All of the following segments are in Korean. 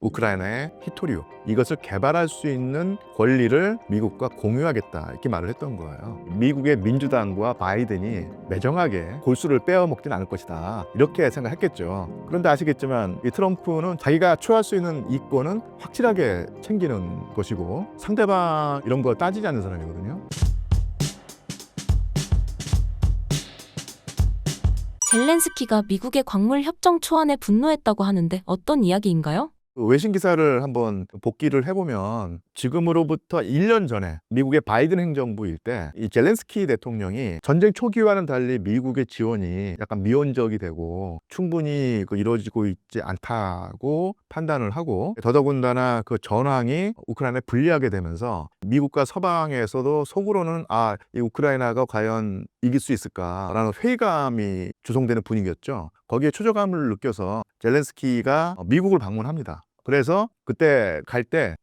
우크라이나의 히토리오 이것을 개발할 수 있는 권리를 미국과 공유하겠다 이렇게 말을 했던 거예요. 미국의 민주당과 바이든이 매정하게 골수를 빼어먹진 않을 것이다 이렇게 생각했겠죠. 그런데 아시겠지만 이 트럼프는 자기가 취할 수 있는 이권은 확실하게 챙기는 것이고 상대방 이런 거 따지지 않는 사람이거든요. 젤렌스키가 미국의 광물 협정 초안에 분노했다고 하는데 어떤 이야기인가요? 외신 기사를 한번 복기를 해보면 지금으로부터 1년 전에 미국의 바이든 행정부일 때 이 젤렌스키 대통령이 전쟁 초기와는 달리 미국의 지원이 약간 미온적이 되고 충분히 이루어지고 있지 않다고 판단을 하고 더더군다나 그 전황이 우크라이나에 불리하게 되면서 미국과 서방에서도 속으로는 이 우크라이나가 과연 이길 수 있을까라는 회의감이 조성되는 분위기였죠. 거기에 초조감을 느껴서 젤렌스키가 미국을 방문합니다. 그래서 그때 갈 때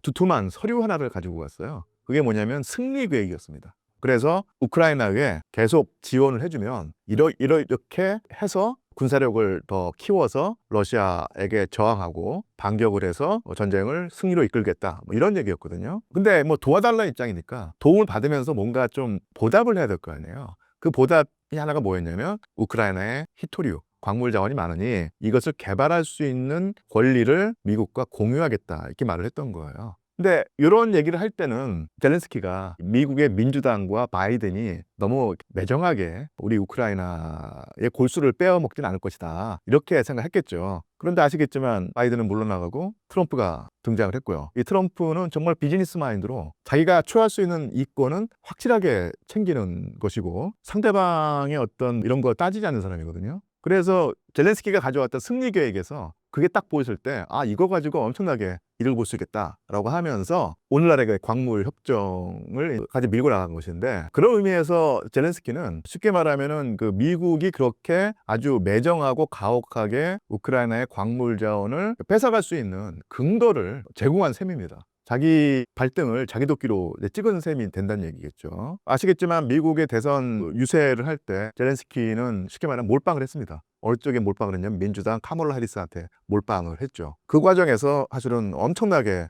두툼한 서류 하나를 가지고 갔어요. 그게 뭐냐면 승리 계획이었습니다. 그래서 우크라이나에 계속 지원을 해주면 이렇게 해서 군사력을 더 키워서 러시아에게 저항하고 반격을 해서 전쟁을 승리로 이끌겠다 이런 얘기였거든요. 근데 도와달라는 입장이니까 도움을 받으면서 뭔가 좀 보답을 해야 될 거 아니에요. 그 보답이 하나가 뭐였냐면 우크라이나의 히토리오 광물 자원이 많으니 이것을 개발할 수 있는 권리를 미국과 공유하겠다 이렇게 말을 했던 거예요. 근데 이런 얘기를 할 때는 젤렌스키가 미국의 민주당과 바이든이 너무 매정하게 우리 우크라이나의 골수를 빼어먹진 않을 것이다 이렇게 생각했겠죠. 그런데 아시겠지만 바이든은 물러나가고 트럼프가 등장을 했고요. 이 트럼프는 정말 비즈니스 마인드로 자기가 취할 수 있는 이권은 확실하게 챙기는 것이고 상대방의 어떤 이런 거 따지지 않는 사람이거든요. 그래서 젤렌스키가 가져왔던 승리 계획에서 그게 딱 보였을 때 이거 가지고 엄청나게 이득을 볼 수 있겠다라고 하면서 오늘날의 그 광물 협정을 같이 밀고 나간 것인데 그런 의미에서 젤렌스키는 쉽게 말하면은 그 미국이 그렇게 아주 매정하고 가혹하게 우크라이나의 광물 자원을 뺏어갈 수 있는 근거를 제공한 셈입니다. 자기 발등을 자기 도끼로 찍은 셈이 된다는 얘기겠죠. 아시겠지만 미국의 대선 유세를 할 때 젤렌스키는 쉽게 말하면 몰빵을 했습니다. 어느 쪽에 몰빵을 했냐면 민주당 카멀라 해리스한테 몰빵을 했죠. 그 과정에서 사실은 엄청나게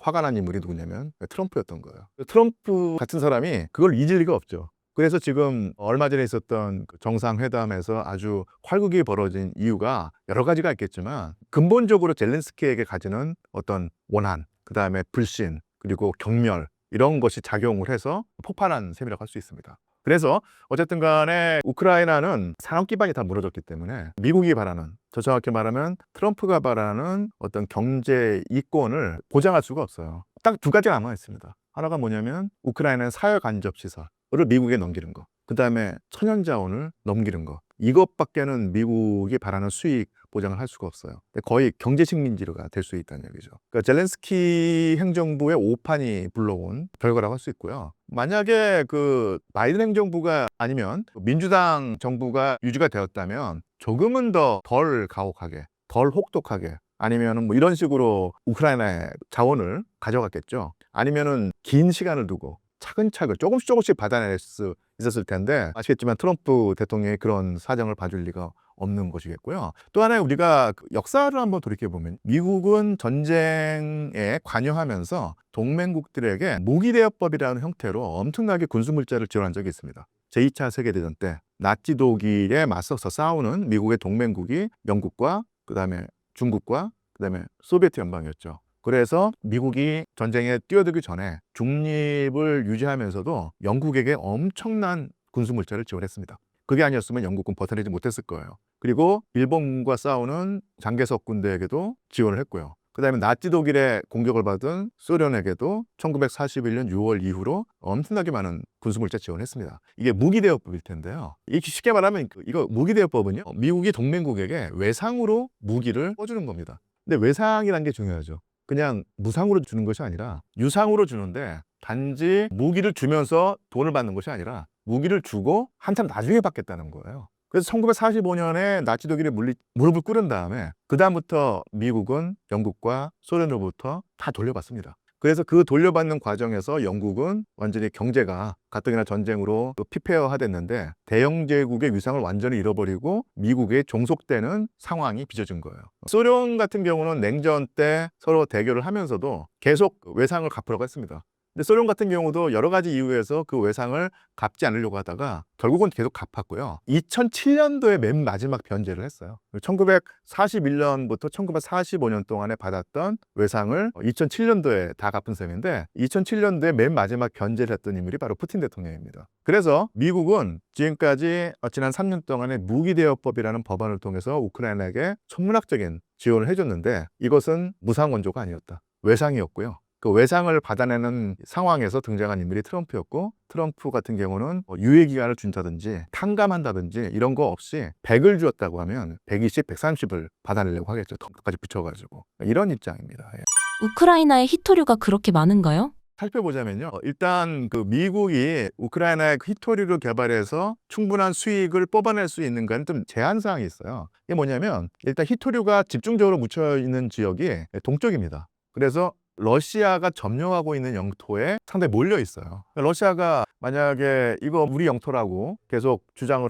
화가 난 인물이 누구냐면 트럼프였던 거예요. 트럼프 같은 사람이 그걸 잊을 리가 없죠. 그래서 지금 얼마 전에 있었던 정상회담에서 아주 활극이 벌어진 이유가 여러 가지가 있겠지만 근본적으로 젤렌스키에게 가지는 어떤 원한, 그 다음에 불신, 그리고 경멸 이런 것이 작용을 해서 폭발한 셈이라고 할 수 있습니다. 그래서 어쨌든 간에 우크라이나는 산업 기반이 다 무너졌기 때문에 미국이 바라는, 더 정확히 말하면 트럼프가 바라는 어떤 경제 이권을 보장할 수가 없어요. 딱 두 가지가 남아 있습니다. 하나가 뭐냐면 우크라이나의 사회 간접 시설을 미국에 넘기는 거, 그 다음에 천연 자원을 넘기는 거, 이것밖에는 미국이 바라는 수익 보장을 할 수가 없어요. 거의 경제 식민지가 될 수 있다는 얘기죠. 그러니까 젤렌스키 행정부의 오판이 불러온 결과라고 할 수 있고요. 만약에 그 바이든 행정부가 아니면 민주당 정부가 유지가 되었다면 조금은 더 덜 가혹하게, 덜 혹독하게, 아니면은 이런 식으로 우크라이나의 자원을 가져갔겠죠. 아니면은 긴 시간을 두고 차근차근 조금씩 받아낼 수 있었을 텐데 아시겠지만 트럼프 대통령이 그런 사정을 봐줄 리가 없는 것이겠고요. 또 하나 우리가 역사를 한번 돌이켜보면 미국은 전쟁에 관여하면서 동맹국들에게 무기대여법이라는 형태로 엄청나게 군수물자를 지원한 적이 있습니다. 제2차 세계대전 때 나치 독일에 맞서서 싸우는 미국의 동맹국이 영국과 그 다음에 중국과 그 다음에 소비에트 연방이었죠. 그래서 미국이 전쟁에 뛰어들기 전에 중립을 유지하면서도 영국에게 엄청난 군수물자를 지원했습니다. 그게 아니었으면 영국은 버텨내지 못했을 거예요. 그리고 일본과 싸우는 장개석 군대에게도 지원을 했고요. 그 다음에 나치 독일의 공격을 받은 소련에게도 1941년 6월 이후로 엄청나게 많은 군수물자 지원했습니다. 이게 무기대여법일 텐데요. 이렇게 쉽게 말하면 이거 무기대여법은요, 미국이 동맹국에게 외상으로 무기를 써주는 겁니다. 근데 외상이라는 게 중요하죠. 그냥 무상으로 주는 것이 아니라 유상으로 주는데 단지 무기를 주면서 돈을 받는 것이 아니라 무기를 주고 한참 나중에 받겠다는 거예요. 그래서 1945년에 나치 독일이 무릎을 꿇은 다음에 그 다음부터 미국은 영국과 소련으로부터 다 돌려받습니다. 그래서 그 돌려받는 과정에서 영국은 완전히 경제가 가뜩이나 전쟁으로 또 피폐화됐는데 대영 제국의 위상을 완전히 잃어버리고 미국에 종속되는 상황이 빚어진 거예요. 소련 같은 경우는 냉전 때 서로 대결을 하면서도 계속 외상을 갚으라고 했습니다. 근데 소련 같은 경우도 여러 가지 이유에서 그 외상을 갚지 않으려고 하다가 결국은 계속 갚았고요. 2007년도에 맨 마지막 변제를 했어요. 1941년부터 1945년 동안에 받았던 외상을 2007년도에 다 갚은 셈인데 2007년도에 맨 마지막 변제를 했던 인물이 바로 푸틴 대통령입니다. 그래서 미국은 지금까지 지난 3년 동안에 무기대여법이라는 법안을 통해서 우크라이나에게 천문학적인 지원을 해줬는데 이것은 무상원조가 아니었다. 외상이었고요. 그 외상을 받아내는 상황에서 등장한 인물이 트럼프였고 트럼프 같은 경우는 유예기간을 준다든지 탕감한다든지 이런 거 없이 100을 주었다고 하면 120, 130을 받아내려고 하겠죠. 턱까지 붙여가지고 이런 입장입니다. 예. 우크라이나에 히토류가 그렇게 많은가요? 살펴보자면요. 일단 그 미국이 우크라이나의 히토류를 개발해서 충분한 수익을 뽑아낼 수 있는 건 좀 제한 사항이 있어요. 이게 뭐냐면 일단 히토류가 집중적으로 묻혀 있는 지역이 동쪽입니다. 그래서 러시아가 점령하고 있는 영토에 상당히 몰려 있어요. 러시아가 만약에 이거 우리 영토라고 계속 주장을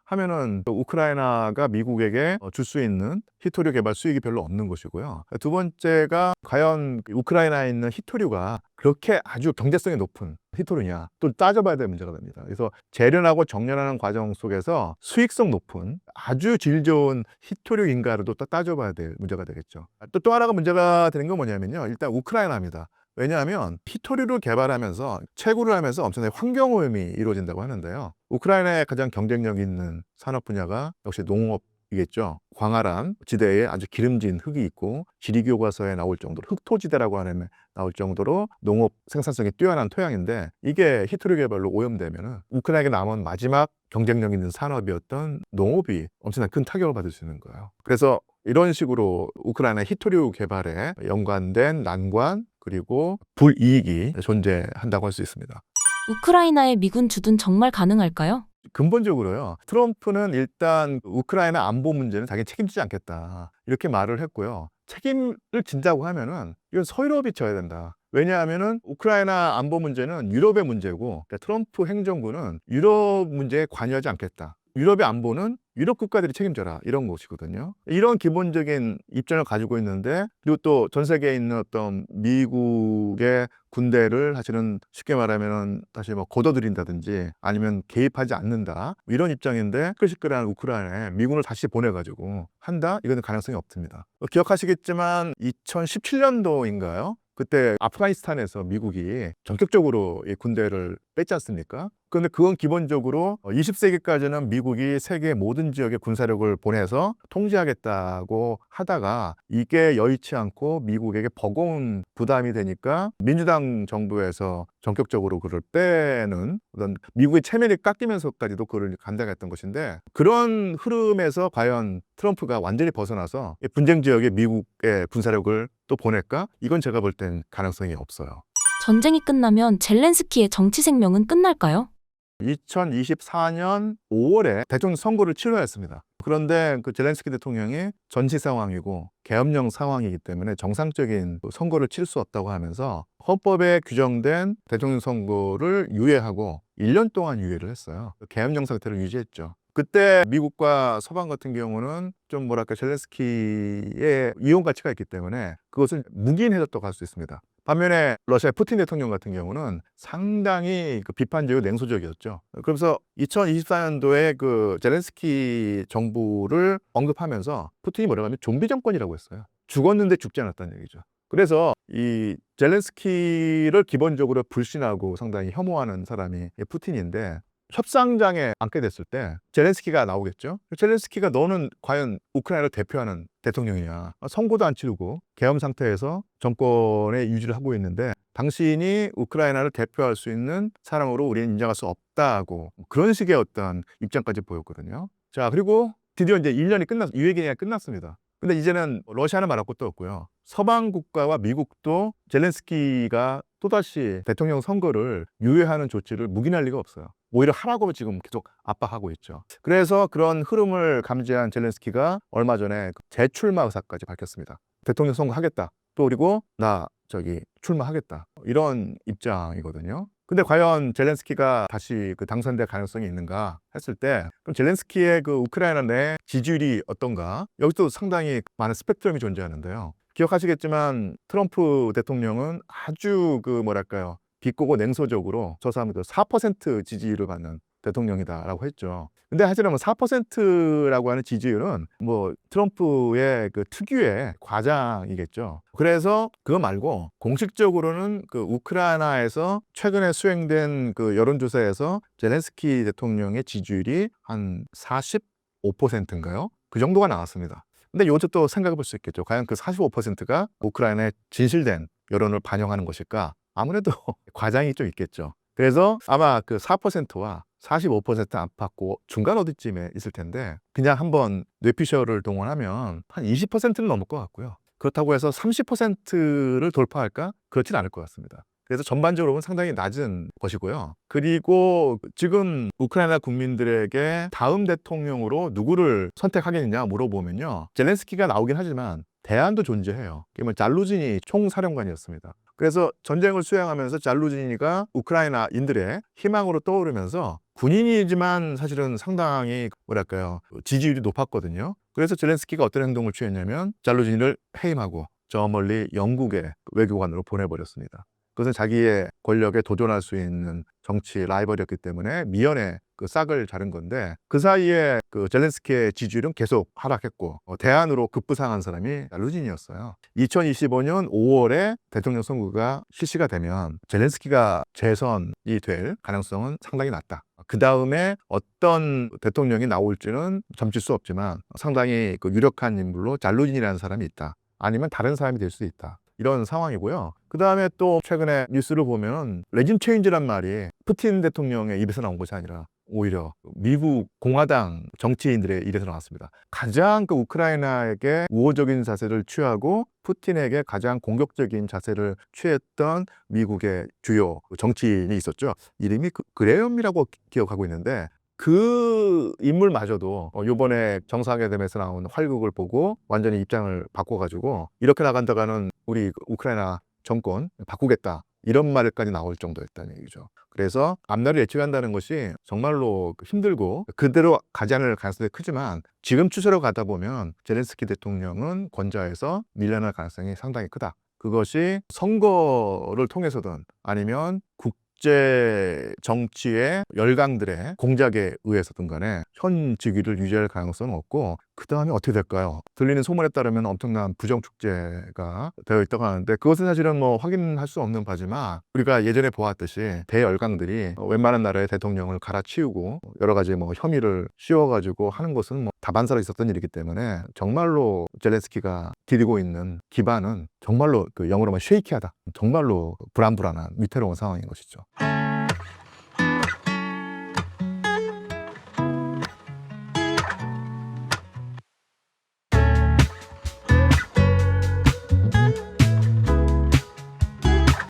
하면은 우크라이나가 미국에게 줄 수 있는 히토류 개발 수익이 별로 없는 것이고요. 두 번째가 과연 우크라이나에 있는 히토류가 그렇게 아주 경제성이 높은 히토류냐 또 따져봐야 될 문제가 됩니다. 그래서 재련하고 정련하는 과정 속에서 수익성 높은 아주 질 좋은 히토류인가를 또 따져봐야 될 문제가 되겠죠. 또 하나가 문제가 되는 건 뭐냐면요. 일단 우크라이나입니다. 왜냐하면 히토류를 개발하면서 채굴을 하면서 엄청나게 환경오염이 이루어진다고 하는데요. 우크라이나의 가장 경쟁력 있는 산업 분야가 역시 농업이겠죠. 광활한 지대에 아주 기름진 흙이 있고 지리교과서에 나올 정도로 흑토지대라고 하는 나올 정도로 농업 생산성이 뛰어난 토양인데 이게 히토류 개발로 오염되면 우크라이나에게 남은 마지막 경쟁력 있는 산업이었던 농업이 엄청나게 큰 타격을 받을 수 있는 거예요. 그래서 이런 식으로 우크라이나 히토류 개발에 연관된 난관 그리고 불이익이 존재한다고 할 수 있습니다. 우크라이나에 미군 주둔 정말 가능할까요? 근본적으로요. 트럼프는 일단 우크라이나 안보 문제는 자기는 책임지지 않겠다. 이렇게 말을 했고요. 책임을 진다고 하면은 이건 서유럽이 져야 된다. 왜냐하면은 우크라이나 안보 문제는 유럽의 문제고 그러니까 트럼프 행정부는 유럽 문제에 관여하지 않겠다. 유럽의 안보는 유럽 국가들이 책임져라 이런 것이거든요. 이런 기본적인 입장을 가지고 있는데 그리고 또 전 세계에 있는 어떤 미국의 군대를 사실은 쉽게 말하면 다시 뭐 걷어들인다든지 아니면 개입하지 않는다 이런 입장인데 시끌시끌한 우크라이나에 미군을 다시 보내가지고 한다 이거는 가능성이 없습니다. 기억하시겠지만 2017년도인가요? 그때 아프가니스탄에서 미국이 전격적으로 이 군대를 뺐지 않습니까? 그런데 그건 기본적으로 20세기까지는 미국이 세계 모든 지역에 군사력을 보내서 통제하겠다고 하다가 이게 여의치 않고 미국에게 버거운 부담이 되니까 민주당 정부에서 전격적으로 그를 빼는 어떤 미국의 체면이 깎이면서까지도 그를 감당했던 것인데 그런 흐름에서 과연 트럼프가 완전히 벗어나서 분쟁 지역에 미국의 군사력을 또 보낼까? 이건 제가 볼 땐 가능성이 없어요. 전쟁이 끝나면 젤렌스키의 정치 생명은 끝날까요? 2024년 5월에 대통령 선거를 치러야 했습니다. 그런데 그 젤렌스키 대통령이 전시 상황이고 계엄령 상황이기 때문에 정상적인 선거를 치를 수 없다고 하면서 헌법에 규정된 대통령 선거를 유예하고 1년 동안 유예를 했어요. 계엄령 상태를 유지했죠. 그때 미국과 서방 같은 경우는 좀 뭐랄까 젤렌스키의 이용 가치가 있기 때문에 그것을 묵인해뒀다고 할 수 있습니다. 반면에 러시아 푸틴 대통령 같은 경우는 상당히 비판적이고 냉소적이었죠. 그러면서 2024년도에 그 젤렌스키 정부를 언급하면서 푸틴이 뭐라고 하면 좀비 정권이라고 했어요. 죽었는데 죽지 않았다는 얘기죠. 그래서 이 젤렌스키를 기본적으로 불신하고 상당히 혐오하는 사람이 푸틴인데 협상장에 앉게 됐을 때 젤렌스키가 나오겠죠. 젤렌스키가 너는 과연 우크라이나를 대표하는 대통령이냐. 선거도 안 치르고 계엄 상태에서 정권의 유지를 하고 있는데 당신이 우크라이나를 대표할 수 있는 사람으로 우리는 인정할 수 없다고 그런 식의 어떤 입장까지 보였거든요. 자, 그리고 드디어 이제 1년이 유예 기간이 끝났습니다. 근데 이제는 러시아는 말할 것도 없고요. 서방 국가와 미국도 젤렌스키가 또다시 대통령 선거를 유예하는 조치를 묵인할 리가 없어요. 오히려 하라고 지금 계속 압박하고 있죠. 그래서 그런 흐름을 감지한 젤렌스키가 얼마 전에 재출마 의사까지 밝혔습니다. 대통령 선거 하겠다. 또 그리고 나 출마하겠다 이런 입장이거든요. 근데 과연 젤렌스키가 다시 그 당선될 가능성이 있는가 했을 때 그럼 젤렌스키의 그 우크라이나 내 지지율이 어떤가? 여기도 상당히 많은 스펙트럼이 존재하는데요. 기억하시겠지만 트럼프 대통령은 아주 그 뭐랄까요? 비꼬고 냉소적으로 저 사람은 그 4% 지지율을 받는 대통령이다라고 했죠. 근데 하지만 4%라고 하는 지지율은 뭐 트럼프의 그 특유의 과장이겠죠. 그래서 그거 말고 공식적으로는 그 우크라이나에서 최근에 수행된 그 여론조사에서 젤렌스키 대통령의 지지율이 한 45%인가요? 그 정도가 나왔습니다. 근데 이것도 또 생각해 볼 수 있겠죠. 과연 그 45%가 우크라이나의 진실된 여론을 반영하는 것일까? 아무래도 과장이 좀 있겠죠. 그래서 아마 그 4%와 45% 안팎고 중간 어디쯤에 있을 텐데 그냥 한번 뇌피셜을 동원하면 한 20%는 넘을 것 같고요. 그렇다고 해서 30%를 돌파할까? 그렇진 않을 것 같습니다. 그래서 전반적으로는 상당히 낮은 것이고요. 그리고 지금 우크라이나 국민들에게 다음 대통령으로 누구를 선택하겠느냐 물어보면요. 젤렌스키가 나오긴 하지만 대안도 존재해요. 그게 잘루지니 총사령관이었습니다. 그래서 전쟁을 수행하면서 잘루지니가 우크라이나인들의 희망으로 떠오르면서 군인이지만 사실은 상당히 뭐랄까요 지지율이 높았거든요. 그래서 젤렌스키가 어떤 행동을 취했냐면 잘루지니를 해임하고 저 멀리 영국의 외교관으로 보내버렸습니다. 그것은 자기의 권력에 도전할 수 있는 정치 라이벌이었기 때문에 미연에 그 싹을 자른 건데 그 사이에 그 젤렌스키의 지지율은 계속 하락했고 대안으로 급부상한 사람이 잘루진이었어요. 2025년 5월에 대통령 선거가 실시가 되면 젤렌스키가 재선이 될 가능성은 상당히 낮다. 그 다음에 어떤 대통령이 나올지는 점칠 수 없지만 상당히 그 유력한 인물로 잘루진이라는 사람이 있다. 아니면 다른 사람이 될 수 있다. 이런 상황이고요. 그 다음에 또 최근에 뉴스를 보면 레짐 체인지란 말이 푸틴 대통령의 입에서 나온 것이 아니라 오히려 미국 공화당 정치인들의 입에서 나왔습니다. 가장 그 우크라이나에게 우호적인 자세를 취하고 푸틴에게 가장 공격적인 자세를 취했던 미국의 주요 정치인이 있었죠. 이름이 그레엄이라고 기억하고 있는데 그 인물마저도 이번에 정상회담에서 나온 활극을 보고 완전히 입장을 바꿔가지고 이렇게 나간다가는 우리 우크라이나 정권 바꾸겠다 이런 말까지 나올 정도였다는 얘기죠. 그래서 앞날을 예측한다는 것이 정말로 힘들고 그대로 가지 않을 가능성이 크지만 지금 추세로 가다 보면 젤렌스키 대통령은 권좌에서 밀려날 가능성이 상당히 크다. 그것이 선거를 통해서든 아니면 국제 정치의 열강들의 공작에 의해서든 간에 현 직위를 유지할 가능성은 없고 그 다음에 어떻게 될까요? 들리는 소문에 따르면 엄청난 부정축제가 되어 있다고 하는데 그것은 사실은 뭐 확인할 수 없는 바지만 우리가 예전에 보았듯이 대열강들이 웬만한 나라의 대통령을 갈아치우고 여러 가지 뭐 혐의를 씌워가지고 하는 것은 뭐 다반사로 있었던 일이기 때문에 정말로 젤렌스키가 디디고 있는 기반은 정말로 그 영어로 말하면 쉐이키하다. 정말로 불안불안한 위태로운 상황인 것이죠.